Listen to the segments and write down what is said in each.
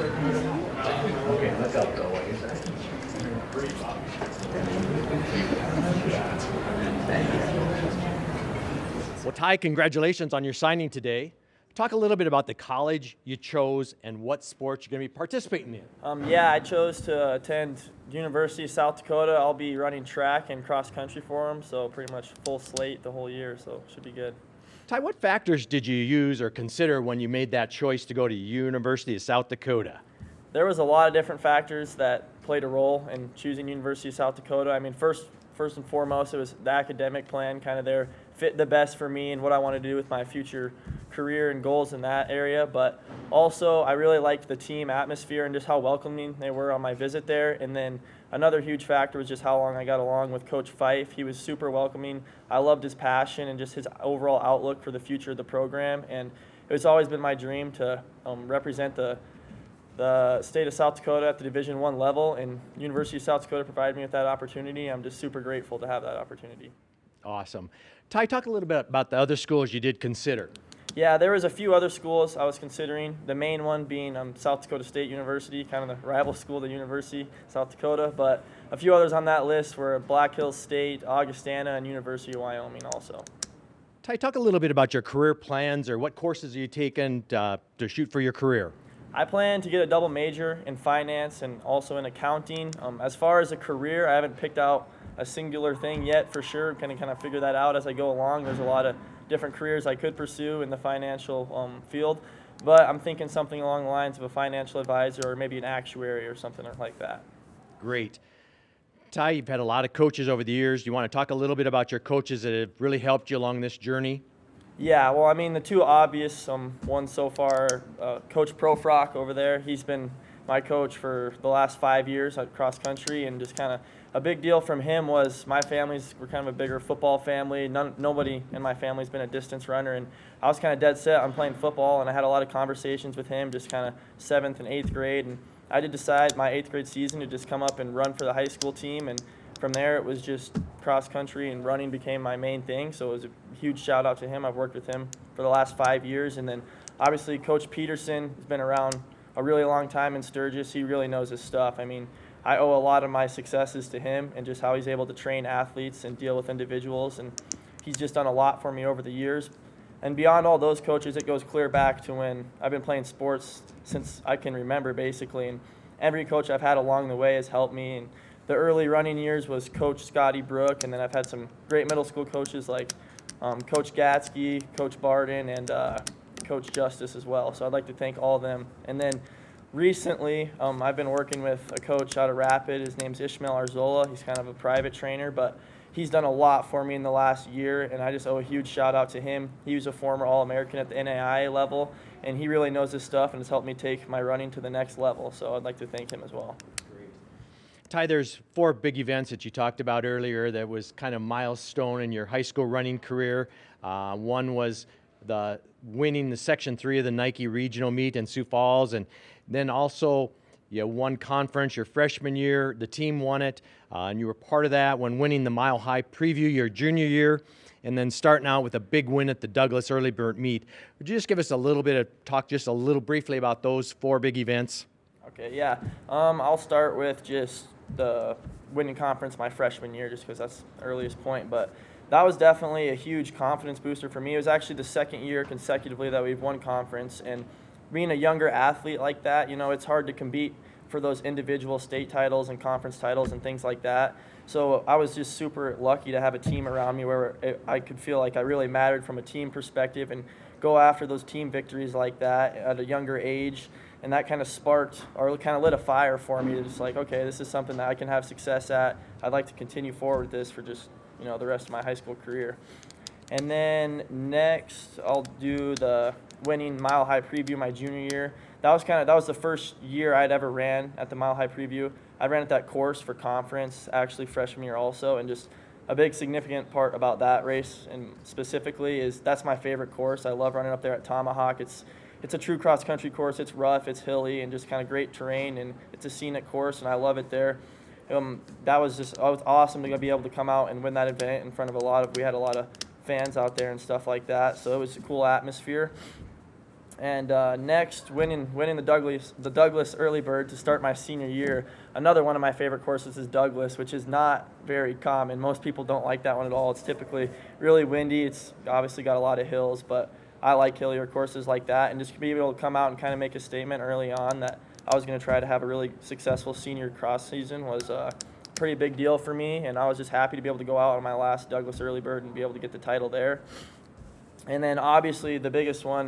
Okay, look up though. What is that? Well, Ty, congratulations on your signing today. Talk a little bit about the college you chose and what sports you're going to be participating in. Yeah, I chose to attend University of South Dakota. I'll be running track and cross country for them, so pretty much full slate the whole year, so it should be good. Ty, what factors did you use or consider when you made that choice to go to University of South Dakota? There was a lot of different factors that played a role in choosing University of South Dakota. I mean, first and foremost, it was the academic plan, kind of there fit the best for me and what I want to do with my future career and goals in that area. But also, I really liked the team atmosphere and just how welcoming they were on my visit there. And then another huge factor was just how long I got along with Coach Fife. He was super welcoming. I loved his passion and just his overall outlook for the future of the program. And it's always been my dream to represent the state of South Dakota at the Division I level, and University of South Dakota provided me with that opportunity. I'm just super grateful to have that opportunity. Awesome. Ty, talk a little bit about the other schools you did consider. Yeah, there was a few other schools I was considering. The main one being South Dakota State University, kind of the rival school to University of South Dakota. But a few others on that list were Black Hills State, Augustana, and University of Wyoming also. Ty, talk a little bit about your career plans or what courses are you taking to shoot for your career. I plan to get a double major in finance and also in accounting. As far as a career, I haven't picked out a singular thing yet for sure. Kind of figure that out as I go along. There's a lot of different careers I could pursue in the financial field, but I'm thinking something along the lines of a financial advisor or maybe an actuary or something like that. Great. Ty, you've had a lot of coaches over the years. Do you want to talk a little bit about your coaches that have really helped you along this journey? Yeah, well, I mean, the two obvious ones so far, Coach Profrock over there, he's been my coach for the last 5 years at cross country, and just kind of a big deal from him was my we're kind of a bigger football family. Nobody in my family's been a distance runner, and I was kind of dead set on playing football, and I had a lot of conversations with him just kind of 7th and 8th grade, and I did decide my 8th grade season to just come up and run for the high school team, and from there it was just cross country and running became my main thing, so it was a huge shout out to him. I've worked with him for the last 5 years, and then obviously Coach Peterson has been around a really long time in Sturgis. He really knows his stuff. I mean, I owe a lot of my successes to him and just how he's able to train athletes and deal with individuals, and he's just done a lot for me over the years. And beyond all those coaches, it goes clear back to when I've been playing sports since I can remember, basically, and every coach I've had along the way has helped me. And the early running years was Coach Scotty Brook, and then I've had some great middle school coaches like Coach Gatsky, Coach Barden, and Coach Justice as well. So I'd like to thank all of them. And then recently, I've been working with a coach out of Rapid. His name's Ishmael Arzola. He's kind of a private trainer, but he's done a lot for me in the last year, and I just owe a huge shout out to him. He was a former All-American at the NAIA level, and he really knows his stuff and has helped me take my running to the next level. So I'd like to thank him as well. Ty, there's 4 big events that you talked about earlier that was kind of milestone in your high school running career. One was the winning the Section 3 of the Nike Regional Meet in Sioux Falls, and then also you won conference your freshman year. The team won it, and you were part of that when winning the Mile High Preview your junior year, and then starting out with a big win at the Douglas Early Bird Meet. Would you just give us a little bit of talk, just a little briefly about those 4 big events? Okay, yeah. I'll start with just the winning conference my freshman year, just because that's the earliest point. But that was definitely a huge confidence booster for me. It was actually the second year consecutively that we've won conference. And being a younger athlete like that, it's hard to compete for those individual state titles and conference titles and things like that. So I was just super lucky to have a team around me where I could feel like I really mattered from a team perspective and go after those team victories like that at a younger age. And that kind of sparked or kind of lit a fire for me to just like, okay, this is something that I can have success at. I'd like to continue forward with this for just, the rest of my high school career. And then next, I'll do the winning Mile High Preview my junior year. That was the first year I'd ever ran at the Mile High Preview. I ran at that course for conference, actually freshman year also, and just a big significant part about that race and specifically is that's my favorite course. I love running up there at Tomahawk. It's a true cross-country course. It's rough, it's hilly, and just kind of great terrain, and it's a scenic course, and I love it there. That was awesome to be able to come out and win that event in front of we had a lot of fans out there and stuff like that, so it was a cool atmosphere. And next, winning the Douglas Early Bird to start my senior year. Another one of my favorite courses is Douglas, which is not very common. Most people don't like that one at all. It's typically really windy. It's obviously got a lot of hills, but I like hillier courses like that. And just to be able to come out and kind of make a statement early on that I was going to try to have a really successful senior cross season was a pretty big deal for me. And I was just happy to be able to go out on my last Douglas Early Bird and be able to get the title there. And then obviously the biggest one,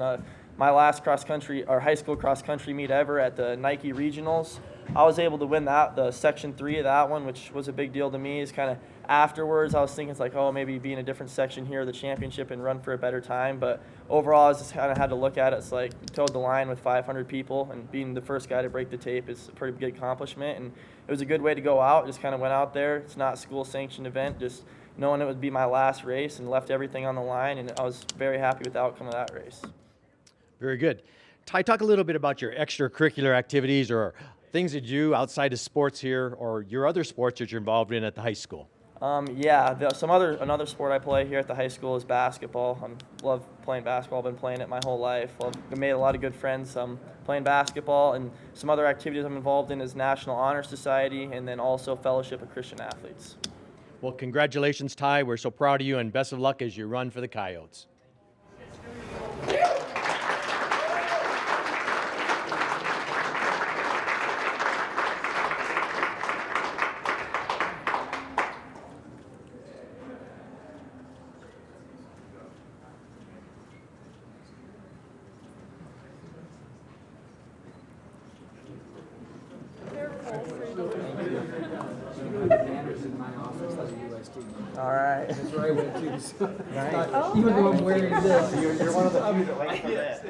my last high school cross country meet ever at the Nike Regionals. I was able to win the section 3 of that one, which was a big deal to me. Is kind of afterwards I was thinking it's like, oh, maybe be in a different section here of the championship and run for a better time. But overall, I just kind of had to look at it. It's like towed the line with 500 people, and being the first guy to break the tape is a pretty big accomplishment. And it was a good way to go out. Just kind of went out there. It's not a school sanctioned event. Just knowing it would be my last race and left everything on the line, and I was very happy with the outcome of that race. Very good. Ty, talk a little bit about your extracurricular activities or things that you do outside of sports here, or your other sports that you're involved in at the high school. Another sport I play here at the high school is basketball. I love playing basketball. I've been playing it my whole life. I've made a lot of good friends playing basketball, and some other activities I'm involved in is National Honor Society and then also Fellowship of Christian Athletes. Well, congratulations, Ty. We're so proud of you, and best of luck as you run for the Coyotes. All right. That's where I went to. So even though I'm wearing this, You're one of the few that like that.